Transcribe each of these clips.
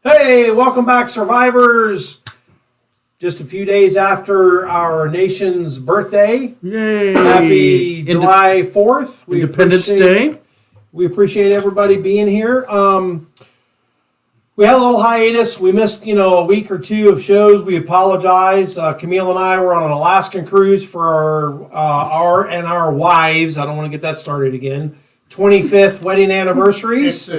Hey, welcome back, survivors. Just a few days after our nation's birthday. Yay! Happy July 4th. Independence Day. We appreciate everybody being here. We had a little hiatus. We missed, a week or two of shows. We apologize. Camille and I were on an Alaskan cruise for our wives. I don't want to get that started again. 25th wedding anniversaries.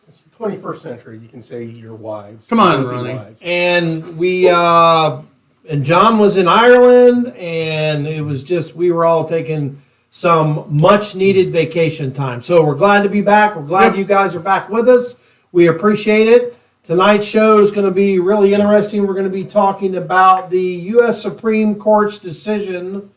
It's the 21st century. You can say your wives. Come on, Ronnie. And we and John was in Ireland, and it was just we were all taking some much needed vacation time. So we're glad to be back. We're glad you guys are back with us. We appreciate it. Tonight's show is going to be really interesting. We're going to be talking about the U.S. Supreme Court's decision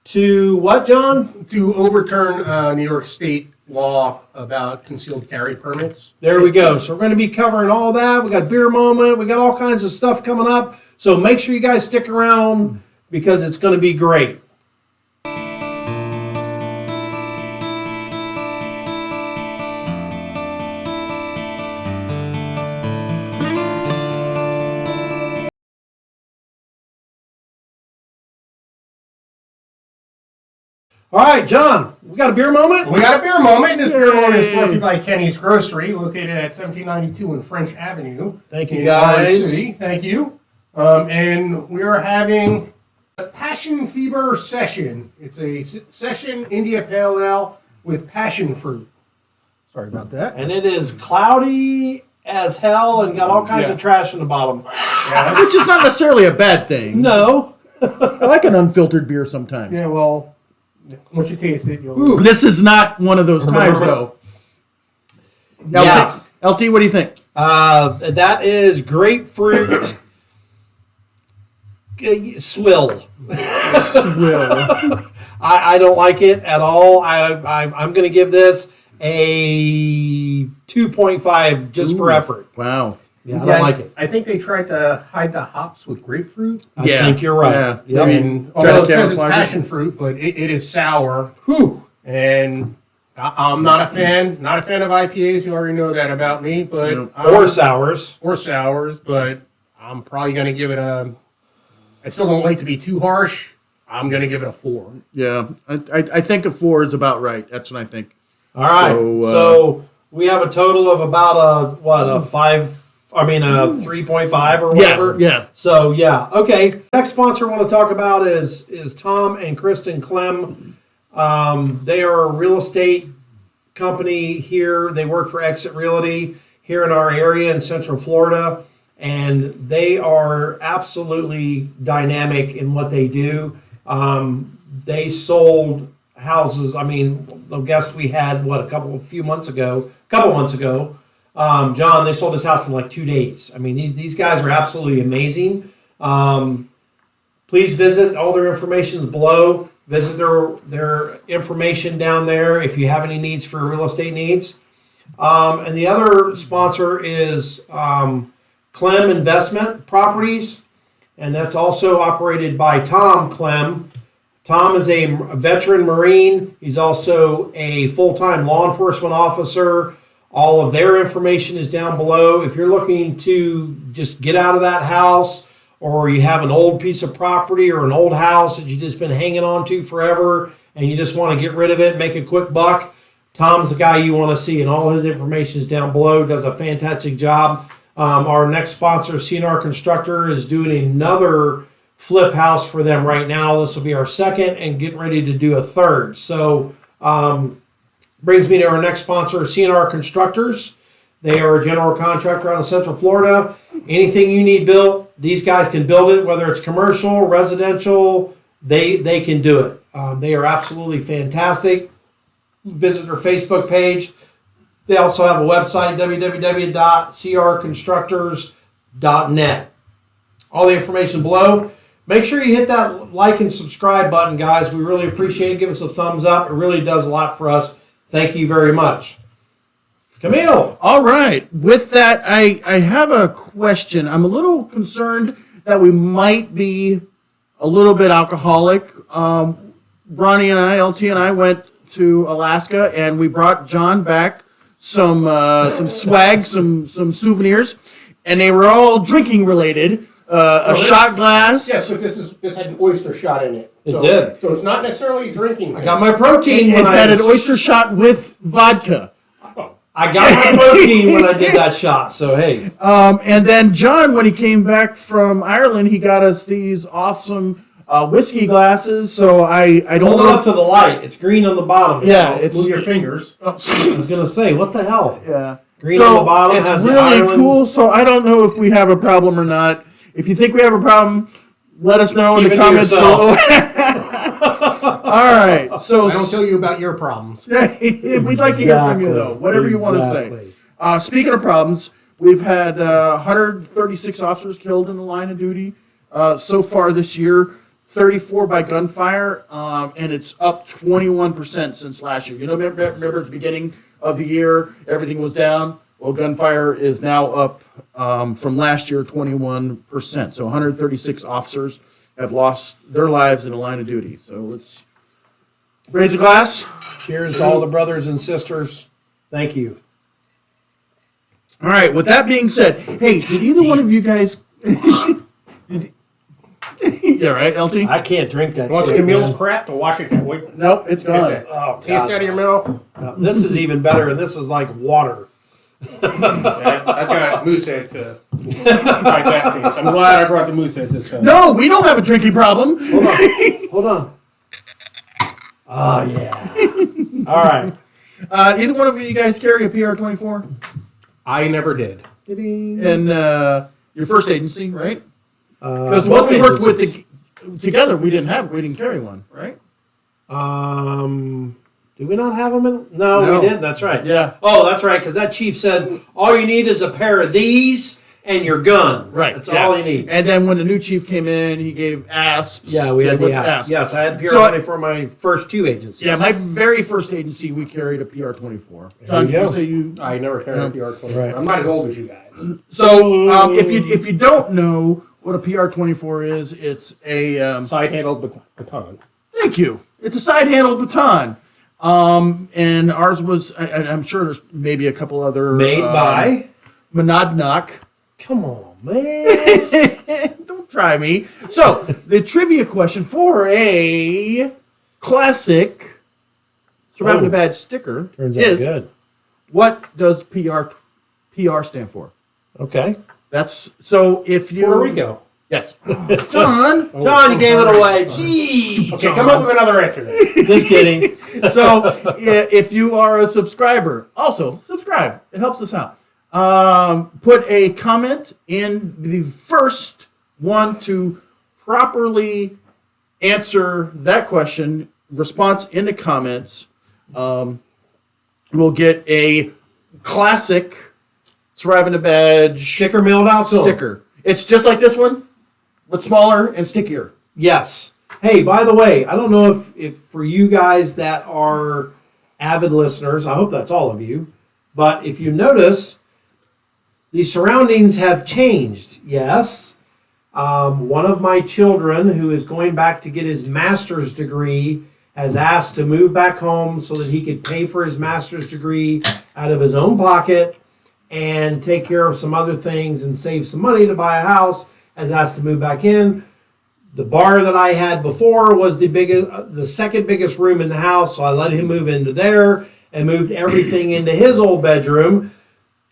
to what, John? To overturn New York State law about concealed carry permits. There we go. So we're going to be covering all that. We got beer moment. We got all kinds of stuff coming up. So make sure you guys stick around because it's going to be great. All right, John, we got a beer moment? We got a beer moment. This beer moment is brought to you by Kenny's Grocery, located at 1792 in French Avenue. Thank you, guys. City. Thank you. And we are having a Passion Fever session. It's a session India Pale Ale with passion fruit. Sorry about that. And it is cloudy as hell and got all kinds of trash in the bottom. Yeah, Which is not necessarily a bad thing. No. I like an unfiltered beer sometimes. yeah, well, once you taste it, you'll... This is not one of those times, though. Yeah. LT, what do you think? That is grapefruit swill. Swill. I don't like it at all. I'm going to give this a 2.5 just for effort. Wow. Yeah, I don't like it. I think they tried to hide the hops with grapefruit. I think you're right. Yeah. Yep. And Try to although it says it's camouflage it. passion fruit, but it is sour. Whew. And I'm not a fan of IPAs. You already know that about me. But Or sours. or sours. But I'm probably going to give it a. I still don't like to be too harsh. I'm going to give it a 4. Yeah. I think a 4 is about right. That's what I think. All right. So we have a total of about a 3.5 or whatever. Yeah. So yeah, okay. Next sponsor I want to talk about is Tom and Kristen Clem. They are a real estate company here. They work for Exit Realty here in our area in Central Florida, and they are absolutely dynamic in what they do. They sold houses. I mean, the guest we had a few months ago. John, they sold his house in like 2 days. I mean, these guys are absolutely amazing. Please visit. All their information is below. Visit their information down there if you have any needs for real estate needs. And the other sponsor is Clem Investment Properties, and that's also operated by Tom Clem. Tom is a veteran Marine. He's also a full-time law enforcement officer. All of their information is down below. If you're looking to just get out of that house, or you have an old piece of property or an old house that you've just been hanging on to forever and you just want to get rid of it, make a quick buck, Tom's the guy you want to see, and all his information is down below. Does a fantastic job. Our next sponsor, CNR Constructor, is doing another flip house for them right now. This will be our second and getting ready to do a third. So brings me to our next sponsor, CNR Constructors. They are a general contractor out of Central Florida. Anything you need built, these guys can build it, whether it's commercial, residential, they can do it. They are absolutely fantastic. Visit their Facebook page. They also have a website, www.crconstructors.net. All the information below. Make sure you hit that like and subscribe button, guys. We really appreciate it. Give us a thumbs up. It really does a lot for us. Thank you very much. Camille. All right. With that, I have a question. I'm a little concerned that we might be a little bit alcoholic. Ronnie and I, LT and I, went to Alaska, and we brought John back some swag, some souvenirs. and they were all drinking related. A shot glass. Yes, but this had an oyster shot in it. It did. So it's not necessarily drinking. I got my protein It when had an oyster shot with vodka. I got my protein when I did that shot. So hey, And then John, when he came back from Ireland, he got us these awesome whiskey glasses. So I don't hold it know. up to the light. It's green on the bottom. Yeah, Move it's your fingers. I was gonna say, what the hell? yeah. Green So on the bottom it's has the really Ireland. cool. So I don't know if we have a problem or not. If you think we have a problem, let us know Keep in it the to comments below. yourself. All right. So I don't tell you about your problems. we'd like to hear from you though. Whatever you want to say. Exactly. Speaking of problems, we've had 136 officers killed in the line of duty so far this year. 34 by gunfire, and it's up 21% since last year. You know, remember at the beginning of the year, everything was down. Well, gunfire is now up from last year 21%. So 136 officers have lost their lives in the line of duty. So let's raise a glass. Cheers to all the brothers and sisters. Thank you. All right. With that being said, hey, did either one of you guys? Yeah, right, LT. I can't drink that. Want shit, Camille's man. crap to wash it that way? Nope, it's Get gone. that Oh, taste God. out of your mouth. This is even better, and this is like water. I've got Moosehead to fight that taste. I'm glad I brought the Moosehead this time. No, we don't have a drinking problem. Hold on. Oh yeah. All right. Either one of you guys carry a PR-24? I never did. And your first agency, right? Because Both what we worked with agencies. together, we didn't carry one, right? Did we not have them in? No, No. we did. That's right. Yeah. Oh, that's right. Because that chief said all you need is a pair of these and your gun. Right. That's yeah. all you need. And then when the new chief came in, he gave asps. Yeah, we had with the asp. Yes, I had PR So- money for my first two agencies. Yeah, my very first agency, we carried a PR-24. There John, you did go. you say you? I never carried a PR-20. Right. I'm not as old as you guys. So if you don't know what a PR-24 is, it's a Side-handled baton. thank you. It's a side-handled baton. And ours was, and I'm sure there's maybe a couple other Made by. Monadnock. Come on, man. Don't try me. So the trivia question for a classic surviving a badge sticker Turns out is good. what does PR stand for? Okay. That's so if you Puerto Rico. Yes, John. John, you gave it away. Jeez. Okay, come up with another answer then. Just kidding. So if you are a subscriber, also subscribe. It helps us out. Put a comment in the first one to properly answer that question. Response in the comments. We'll get a classic surviving a badge Sticker mailed out to 'em. sticker. It's just like this one, but smaller and stickier. Yes. Hey, by the way, I don't know if for you guys that are avid listeners, I hope that's all of you, but if you notice, the surroundings have changed. Yes. One of my children who is going back to get his master's degree has asked to move back home so that he could pay for his master's degree out of his own pocket and take care of some other things and save some money to buy a house, has asked to move back in. The bar that I had before was the second biggest room in the house, so I let him move into there and moved everything into his old bedroom.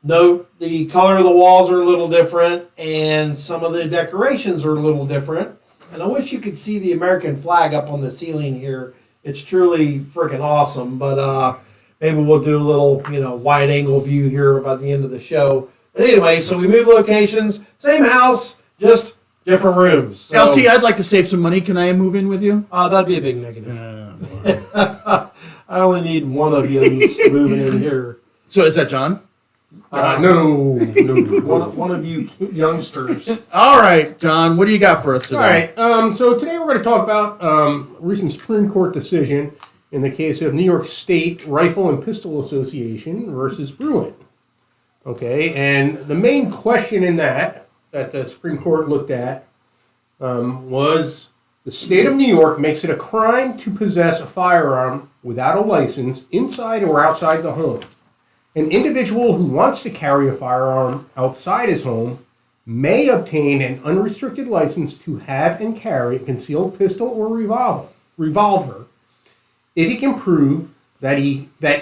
Note the color of the walls are a little different and some of the decorations are a little different. And I wish you could see the American flag up on the ceiling here. It's truly freaking awesome, but maybe we'll do a little, wide angle view here by the end of the show. But anyway, so we moved locations, same house, just different rooms. So, LT, I'd like to save some money. Can I move in with you? that'd be a big negative. I only need one of you moving in here. So is that John? No. One of you youngsters. All right, John. What do you got for us today? All right. So today we're going to talk about a recent Supreme Court decision in the case of New York State Rifle and Pistol Association versus Bruin. Okay, and the main question in that the Supreme Court looked at was the state of New York makes it a crime to possess a firearm without a license inside or outside the home. An individual who wants to carry a firearm outside his home may obtain an unrestricted license to have and carry a concealed pistol or revolver if he can prove that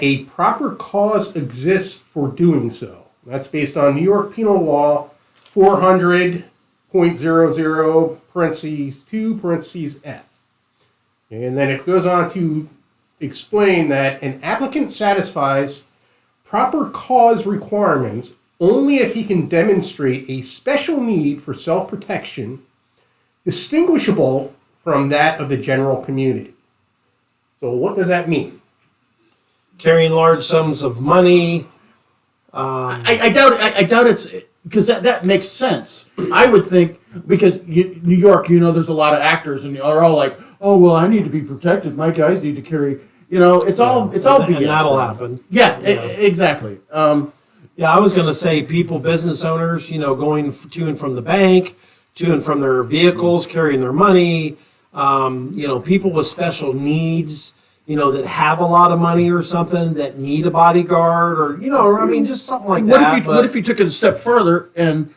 a proper cause exists for doing so. That's based on New York Penal Law 400.00 parentheses 2 parentheses F. And then it goes on to explain that an applicant satisfies proper cause requirements only if he can demonstrate a special need for self-protection distinguishable from that of the general community. So what does that mean? Carrying large sums of money. I doubt it's because that makes sense. I would think because New York, there's a lot of actors and they're all like, oh well, I need to be protected. My guys need to carry. It's all BS. And that'll happen. Yeah, exactly. Yeah, I was going to say business owners, going to and from the bank, to and from their vehicles, carrying their money. People with special needs, that have a lot of money or something that need a bodyguard or, just something like that. What if you took it a step further and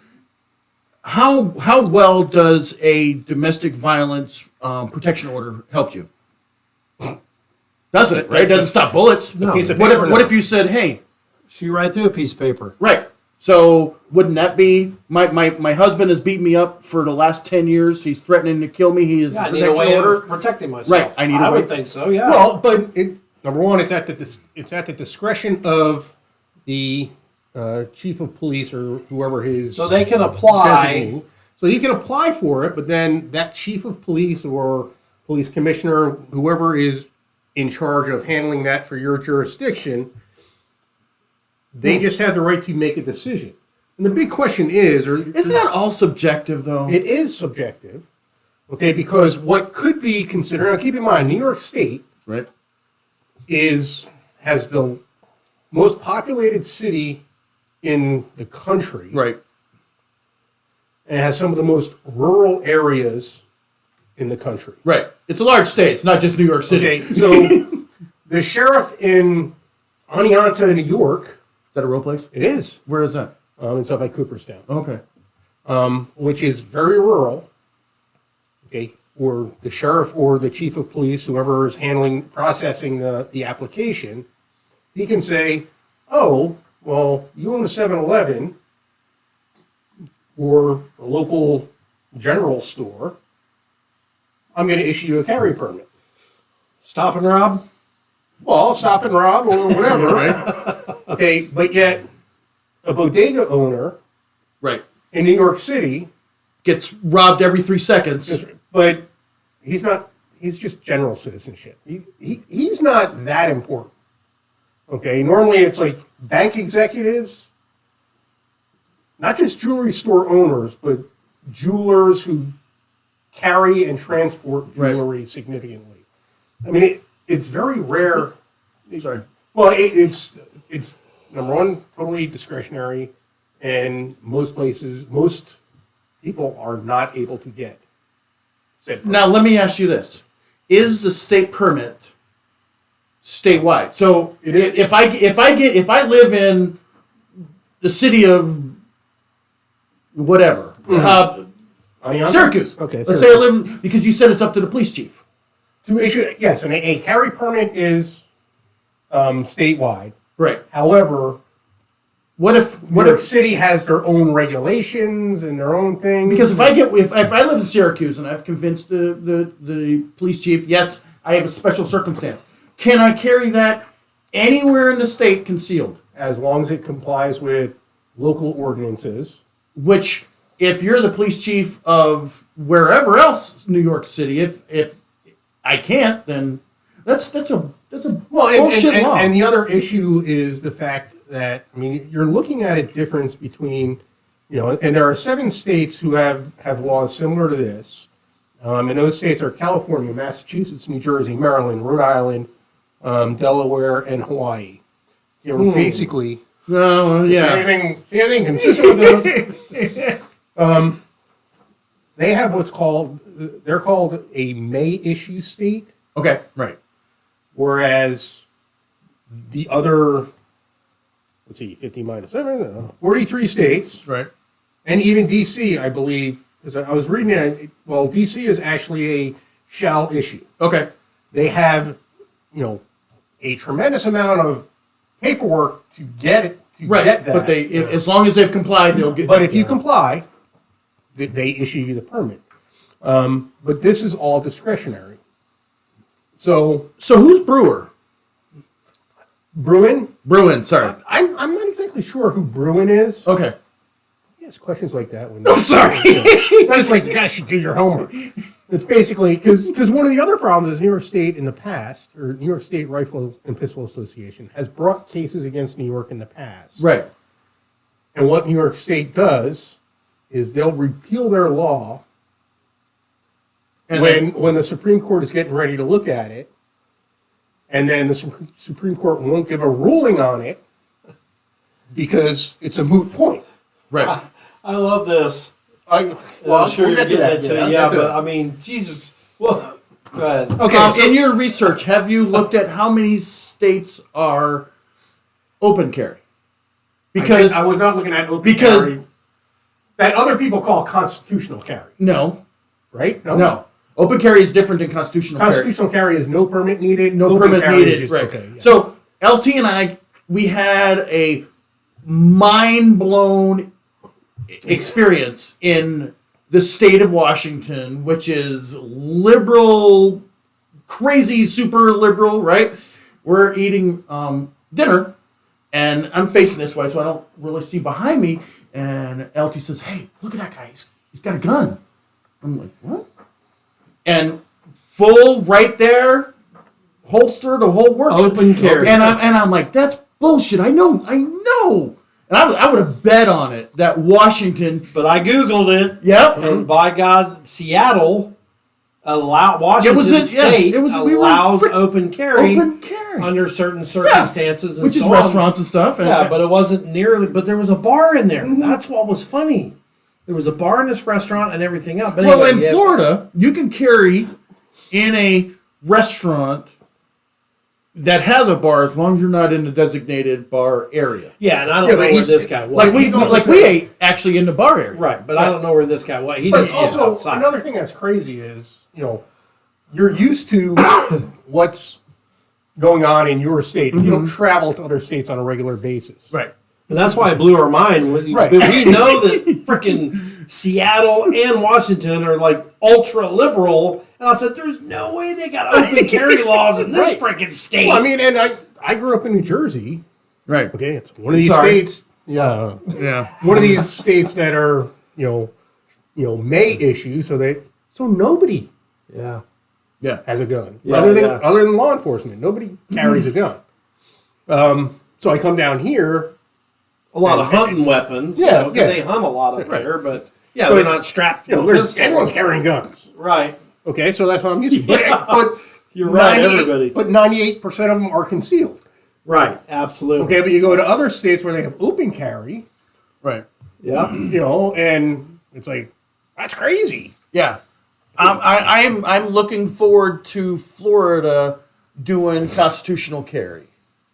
how well does a domestic violence protection order help you? Doesn't it, right? It doesn't stop bullets. No. What if you said, hey, shoot right through a piece of paper. right. So wouldn't that be my husband has beaten me up for the last 10 years. He's threatening to kill me. He is I need a way of protecting myself. Right. I would think so. Yeah. Well, but number one, it's at the discretion of the chief of police or whoever his so they can apply. designee. So he can apply for it, but then that chief of police or police commissioner, whoever is in charge of handling that for your jurisdiction, they just have the right to make a decision. And the big question isn't that all subjective though? it is subjective, okay? Because what could be considered, now keep in mind, New York State Right. has the most populated city in the country, Right. and has some of the most rural areas in the country. Right. It's a large state. It's not just New York City. Okay, so the sheriff in Oneonta, New York, Is that a real place? it is. Where is that? It's up by Cooperstown, Okay. which is very rural. Okay, or the sheriff or the chief of police, whoever is processing the application, he can say, "Oh, well, you own a 7-Eleven or a local general store. I'm going to issue you a carry permit. Stop and rob. Well, I'll stop and rob or whatever, right? Okay, but yet a bodega owner Right. in New York City, Gets robbed every 3 seconds. but he's just general citizenship. He's not that important. Okay, normally it's like bank executives, not just jewelry store owners, but jewelers who carry and transport jewelry significantly. I mean, it's very rare. Sorry. Well, it's number one, totally discretionary, and most people are not able to get said permit. Now let me ask you this: is the state permit statewide? So It is. if I live in the city of whatever, Oneonta? Syracuse. Okay, Let's say I live because you said it's up to the police chief. to issue, yes, and a carry permit is statewide. Right. However, What if New York City has their own regulations and their own things. because if I live in Syracuse and I've convinced the police chief, yes, I have a special circumstance. Can I carry that anywhere in the state concealed? as long as it complies with local ordinances. Which, if you're the police chief of wherever else, New York City, if I can't, then that's a bullshit law. And the other issue is the fact that, I mean, you're looking at a difference between, and there are 7 states who have laws similar to this. And those states are California, Massachusetts, New Jersey, Maryland, Rhode Island, Delaware, and Hawaii. Basically, see anything consistent with those. They have they're called a may issue state, Okay, right. whereas the other let's see, 50 minus 7, 43 states, Right. and even D.C., I believe, because I was reading it, well, D.C. is actually a shall issue. Okay. They have, a tremendous amount of paperwork to get it, to Right. get that. But as long as they've complied, they'll get. But if you comply, they issue you the permit. But this is all discretionary. So who's Brewer? Bruin, Sorry. I'm not exactly sure who Bruin is. Okay. Yes, questions like that. When I'm sorry. It's like you guys should do your homework. It's basically because one of the other problems is New York State in the past, or New York State Rifle and Pistol Association, has brought cases against New York in the past. Right. And what New York State does is they'll repeal their law And when the Supreme Court is getting ready to look at it, and then the Supreme Court won't give a ruling on it because it's a moot point. Right. I love this. I'm Sure, you're getting that too. Yeah, but I mean, Jesus. Well, go ahead. Okay. In your research, have you looked at how many states are open carry? Because I was not looking at open because- carry that other people call constitutional carry, no, right? no, open carry is different than constitutional carry. Constitutional carry is no permit needed. No Open permit carry is needed. just- Right. Okay, yeah. So LT and I, we had a mind blown experience in the state of Washington, which is liberal, crazy, super liberal, right? We're eating dinner, and I'm facing this way, so I don't really see behind me. And LT says, "Hey, look at that guy. He's got a gun." I'm like, "What?" And full right there, holster, the whole works. Open carry. And I'm like, "That's bullshit. I know." And I would have bet on it that Washington. But I Googled it. Yep. And by God, Seattle Washington State we were allows open carry Open carry. under certain circumstances, and Which is so on. restaurants and stuff. And, Yeah, but it wasn't nearly. But there was a bar in there. That's what was funny. There was a bar in this restaurant and everything else. But well, anyway, in Florida, you can carry in a restaurant that has a bar as long as you're not in the designated bar area. yeah, and I don't Yeah, know but where he's- this guy was. Like we He's also we saying- ate actually in the bar area. right, but I don't know where this guy was. He But just was also, outside. another thing that's crazy is, you're used to what's going on in your state. You don't travel to other states on a regular basis. Right. And that's why it blew our mind. Right. But we know that freaking Seattle and Washington are like ultra liberal. And I said, there's no way they got open carry laws in this Right. freaking state. Well, I mean, and I grew up in New Jersey. Right. Okay, it's one of these Sorry. states. Yeah, Yeah. one of these states that are may issue. So nobody yeah. Yeah. has a gun Yeah, other yeah. than law enforcement. Nobody carries a gun. So I come down here. A lot of hunting weapons. Yeah, 'cause yeah. they hunt a lot up Right. there. But yeah, But, they're not strapped to a pistol. Everyone's carrying guns. Right. Okay, so that's what I'm used to. But You're right, 98 everybody. But 98% of them are concealed. Right. Absolutely. Okay, but you go to other states where they have open carry, Right. Yeah. and it's like, that's crazy. Yeah. I'm looking forward to Florida doing constitutional carry.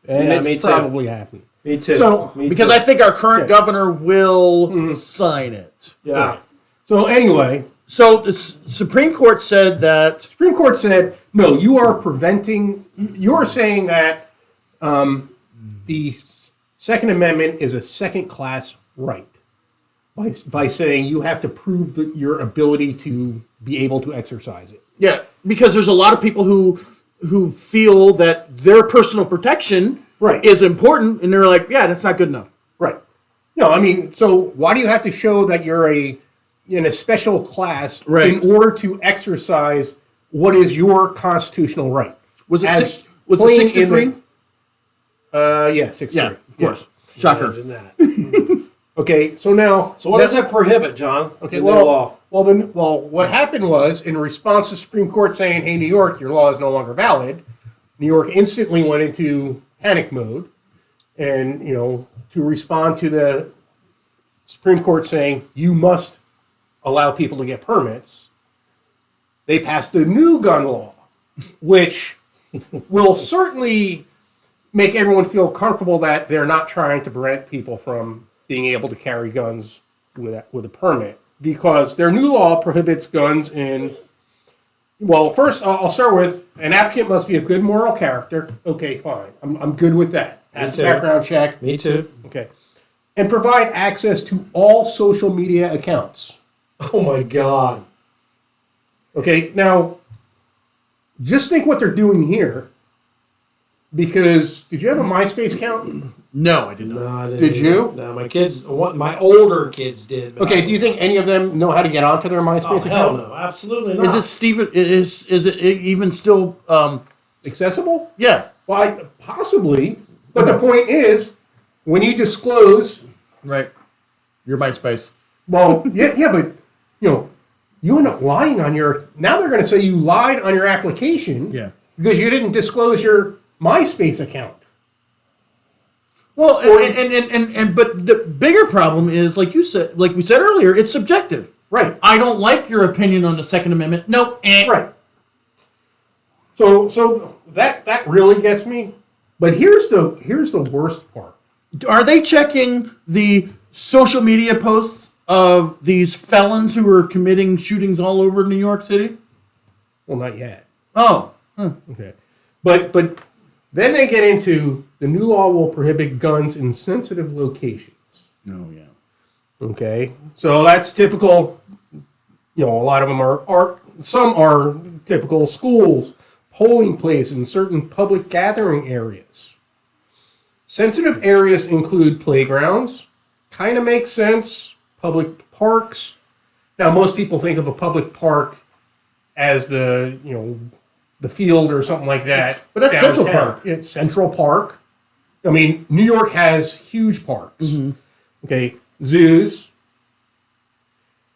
And Yeah, it's me too. probably happening. Me too. So, Me Because too. I think our current Yeah. governor will sign it. Yeah. So anyway, So the Supreme Court said that. Supreme Court said, no, you're saying that the Second Amendment is a second-class right by saying you have to prove your ability to be able to exercise it. Yeah, because there's a lot of people who feel that their personal protection Right. is important, and they're like, yeah, that's not good enough. Right. No, I mean, so why do you have to show that you're in a special class Right. in order to exercise what is your constitutional right? Was it As was it plain 6 to in 3? Yeah, 6 Yeah, of course. Shocker. Imagine that. Okay, so now. So what does that prohibit, John? Okay, The new well, what happened was, in response to Supreme Court saying, "Hey, New York, your law is no longer valid," New York instantly went into panic mode, and to respond to the Supreme Court saying you must allow people to get permits, they passed a new gun law, which will certainly make everyone feel comfortable that they're not trying to prevent people from being able to carry guns with a permit, because their new law prohibits guns in. Well, first I'll start with an applicant must be of good moral character. Okay, fine, I'm good with that. That's a background check. Me too. Okay, and provide access to all social media accounts. Oh my God. Okay, now just think what they're doing here. Because did you have a MySpace account? No, I did not. No, I didn't Did you? No, my older kids did. but Okay, I- do you think any of them know how to get onto their Oh, MySpace hell account? no, absolutely not. Is it Stephen? Is it even still? Accessible? Yeah. Why, possibly. But the point is, when you disclose, Right. Your MySpace. well, yeah, but you end up lying on your. Now they're going to say you lied on your application. Yeah. Because you didn't disclose your MySpace account. Well, and but the bigger problem is, like you said, like we said earlier, it's subjective. Right. I don't like your opinion on the Second Amendment. Nope. Right. So that really gets me. But here's the worst part. Are they checking the social media posts of these felons who are committing shootings all over New York City? Well, not yet. Oh. Okay. But then they get into the new law will prohibit guns in sensitive locations. Oh, yeah. Okay. So that's typical. A lot of them are some are typical schools, polling places, and certain public gathering areas. Sensitive areas include playgrounds. Kind of makes sense. Public parks. Now, most people think of a public park as the field or something like that. But that's downtown. Central Park. It's Central Park. I mean, New York has huge parks. Mm-hmm. Okay, zoos.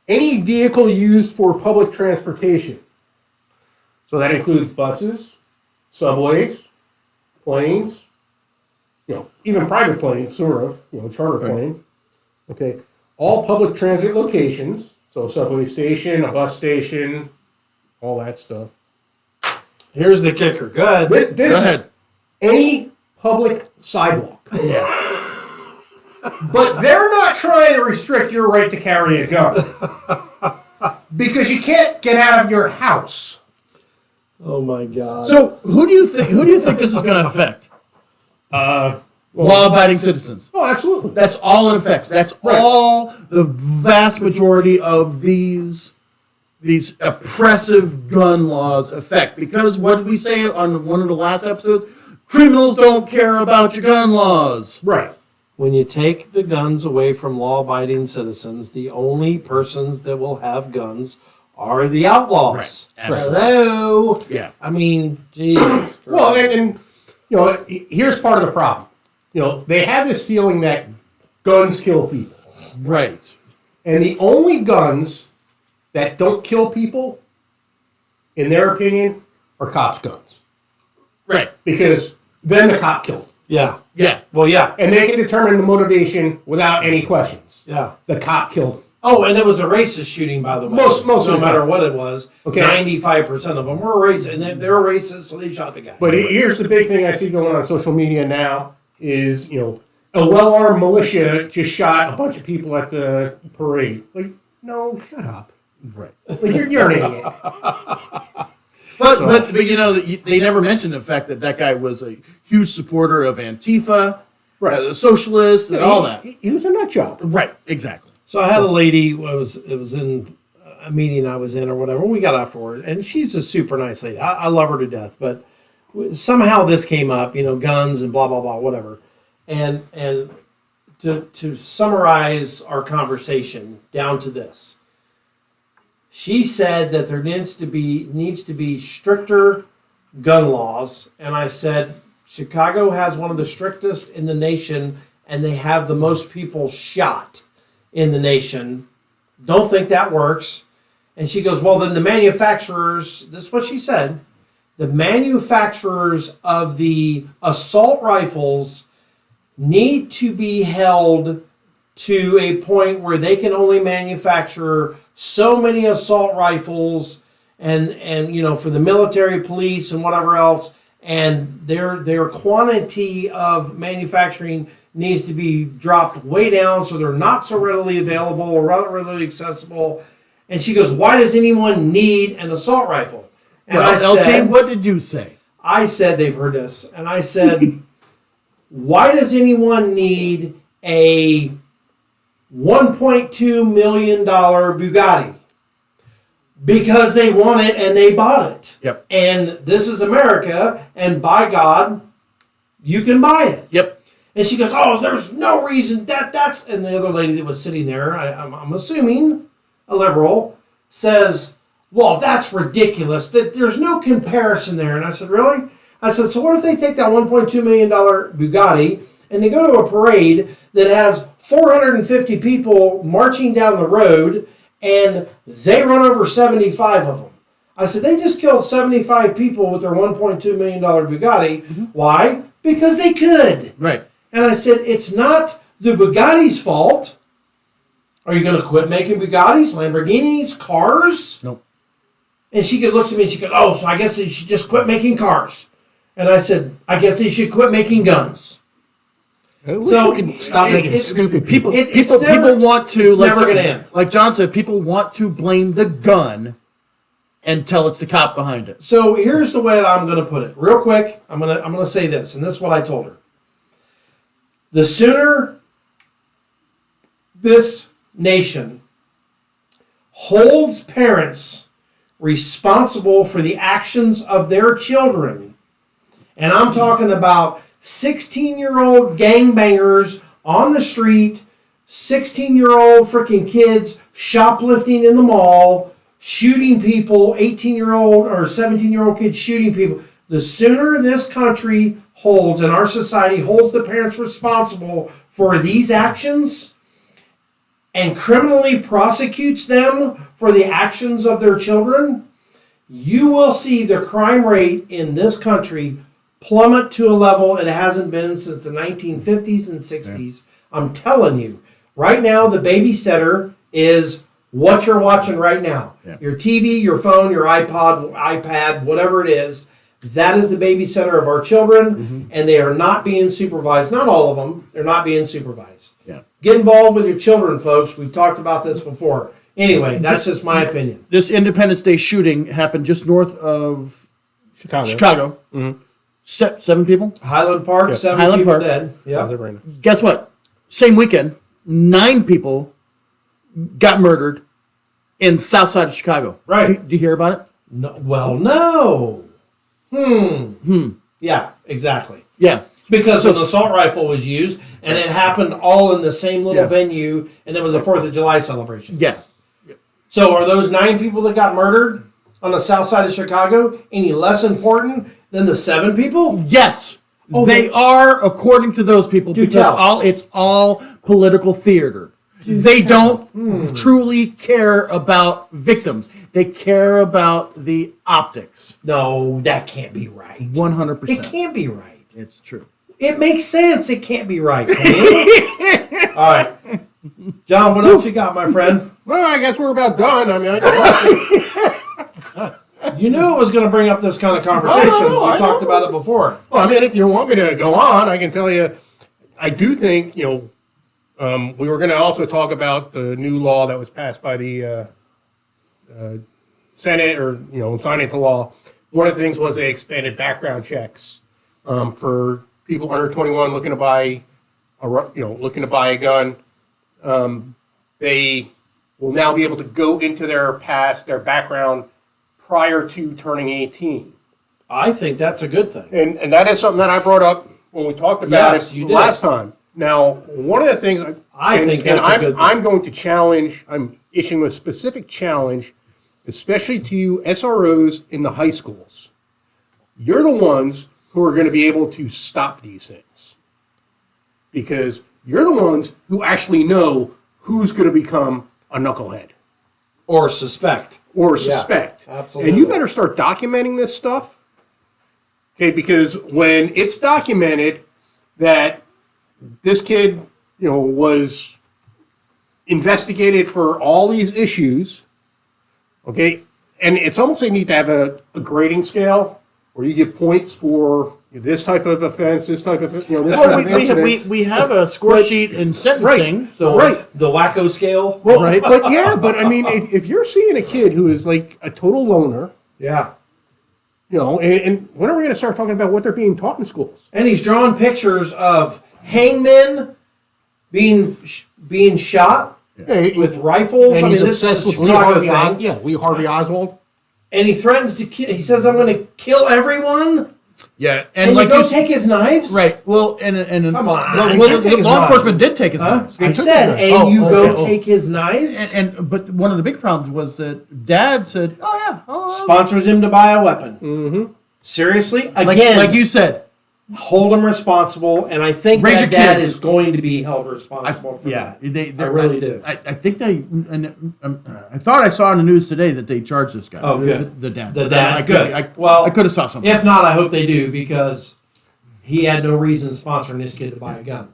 Any vehicle used for public transportation. So that includes buses, subways, planes, even private planes, sort of, charter plane. Okay, all public transit locations. So a subway station, a bus station, all that stuff. Here's the kicker. Go ahead. This, Go ahead. Any public sidewalk. But they're not trying to restrict your right to carry a gun. Because you can't get out of your house. Oh my God. So who do you think this is going to affect? Law-abiding citizens. Oh, absolutely. That's all it affects. That's all the vast majority of these oppressive gun laws affect. Because what did we say on one of the last episodes? Criminals don't care about your gun laws. Right. When you take the guns away from law-abiding citizens, the only persons that will have guns are the outlaws. Right. Hello. Yeah. I mean, Jesus. Well, and here's part of the problem. They have this feeling that guns kill people. Right. And the only guns that don't kill people, in their opinion, are cops' guns. Right. Because then the cop killed them. Yeah. Yeah. Well, yeah. And they can determine the motivation without any questions. Yeah. The cop killed him. Oh, and it was a racist shooting, by the way. Most no of the matter time. what it was. Okay. 95% of them were racist, and they're racist, so they shot the guy. But here's the big thing I see going on social media now is, a well-armed militia just shot a bunch of people at the parade. Like, no, shut up. Right. Like, you're an idiot. But they never mentioned the fact that guy was a huge supporter of Antifa, Right. a socialist, and all that. He was a nut job. Right. Exactly. So I had a lady. It was in a meeting I was in or whatever. We got afterward, and she's a super nice lady. I love her to death. But somehow this came up, guns and blah blah blah, whatever. And to summarize our conversation down to this, she said that there needs to be stricter gun laws, and I said Chicago has one of the strictest in the nation, and they have the most people shot in the nation. Don't think that works. And she goes, well, then the manufacturers, this is what she said, the manufacturers of the assault rifles need to be held to a point where they can only manufacture so many assault rifles and for the military, police, and whatever else. and their quantity of manufacturing needs to be dropped way down so they're not so readily available or not readily accessible. And she goes, why does anyone need an assault rifle? And Well, I LT, said, what did you say? I said, they've heard this, and I said, why does anyone need a $1.2 million Bugatti? Because they want it and they bought it. Yep. And this is America, and by God, you can buy it. Yep. And she goes, oh, there's no reason that's... And the other lady that was sitting there, I'm assuming, a liberal, says, well, that's ridiculous. That there's no comparison there. And I said, really? I said, so what if they take that $1.2 million Bugatti and they go to a parade that has 450 people marching down the road and they run over 75 of them? I said, they just killed 75 people with their $1.2 million Bugatti. Mm-hmm. Why? Because they could. Right. And I said, it's not the Bugatti's fault. Are you going to quit making Bugattis, Lamborghinis, cars? Nope. And she looks at me and she goes, oh, so I guess they should just quit making cars. And I said, I guess they should quit making guns. So we can stop making stupid people. People want to, it's never going to end. Like John said, people want to blame the gun until it's the cop behind it. So here's the way that I'm going to put it. Real quick, I'm going to say this, and this is what I told her. The sooner this nation holds parents responsible for the actions of their children, and I'm talking about 16-year-old gangbangers on the street, 16-year-old freaking kids shoplifting in the mall, shooting people, 18-year-old or 17-year-old kids shooting people. The sooner this country holds and our society holds the parents responsible for these actions and criminally prosecutes them for the actions of their children, you will see the crime rate in this country plummet to a level it hasn't been since the 1950s and 60s. Yeah. I'm telling you, right now the babysitter is what you're watching right now. Yeah. Your TV, your phone, your iPad, whatever it is, that is the babysitter of our children, and they are not being supervised. Not all of them. They're not being supervised. Yeah. Get involved with your children, folks. We've talked about this before. Anyway, that's just my opinion. This Independence Day shooting happened just north of Chicago. Mm-hmm. 7 people? Highland Park, 7 Highland people Park. dead. Yeah. Guess what? Same weekend, 9 people got murdered in south side of Chicago. Right. Do you hear about it? No. Well, no. Yeah, exactly. Yeah. Because an assault rifle was used, and it happened all in the same little venue, and it was a 4th of July celebration. Yeah. So are those 9 people that got murdered on the south side of Chicago any less important than the 7 people? Yes. Oh, they are, according to those people, because it's all political theater. They don't truly care about victims. They care about the optics. No, that can't be right. 100%. It can't be right. It's true. It makes sense. It can't be right. All right. John, what else you got, my friend? Well, I guess we're about done. I mean, you knew it was going to bring up this kind of conversation. We talked about it before. Well, I mean, if you want me to go on, I can tell you, I do think, we were going to also talk about the new law that was passed by the Senate, or signing into law. One of the things was they expanded background checks for people under 21 looking to buy a gun. They will now be able to go into their background prior to turning 18. I think that's a good thing. And that is something that I brought up when we talked about it last time. Now, one of the things I think that's a good thing. I'm going to challenge, I'm issuing a specific challenge, especially to you SROs in the high schools. You're the ones who are going to be able to stop these things. Because you're the ones who actually know who's going to become a knucklehead. Or suspect. Absolutely. And you better start documenting this stuff. Okay, because when it's documented that this kid, was investigated for all these issues, okay, and it's almost they need to have a grading scale where you give points for this type of offense, this type of this Well, type of incident. we have a score sheet in sentencing. Right. So Right. The wacko scale. Well, Right. but I mean, if you're seeing a kid who is like a total loner, Yeah. and when are we going to start talking about what they're being taught in schools? And he's drawing pictures of hangmen being shot with rifles. And I he's mean, this obsessed is a with Chicago thing. Lee Harvey Oswald. And he threatens to kill. He says, "I'm going to kill everyone." yeah, And like you go you take his knives. right. Well, and Come on. well, They well, did take the his law knives. enforcement did take his knives. I took said, his and knives. you Oh, go okay. take his knives. But one of the big problems was that Dad said, "Oh yeah, Sponsors him to buy a weapon. Mm-hmm. Seriously, again, like you said, hold him responsible, and I think Raise that your dad kids. is going to be held responsible for yeah, that. I really do. I think they. And I thought I saw in the news today that they charged this guy. Oh, good. The dad. The But dad, I good. I could have saw something. If not, I hope they do, because he had no reason sponsoring this kid to buy a gun.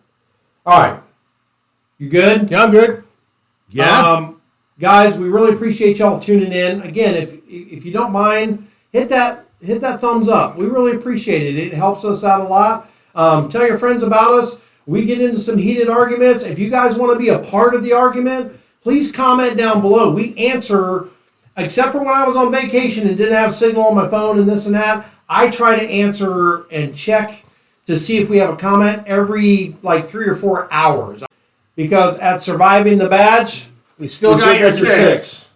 All right, you good? Yeah, I'm good. Yeah. Guys, we really appreciate y'all tuning in. Again, if you don't mind, hit that thumbs up. We really appreciate it. It helps us out a lot. Tell your friends about us. We get into some heated arguments. If you guys want to be a part of the argument, please comment down below. We answer, except for when I was on vacation and didn't have signal on my phone and this and that, I try to answer and check to see if we have a comment every like 3 or 4 hours. Because at Surviving the Badge, We still we got your your six.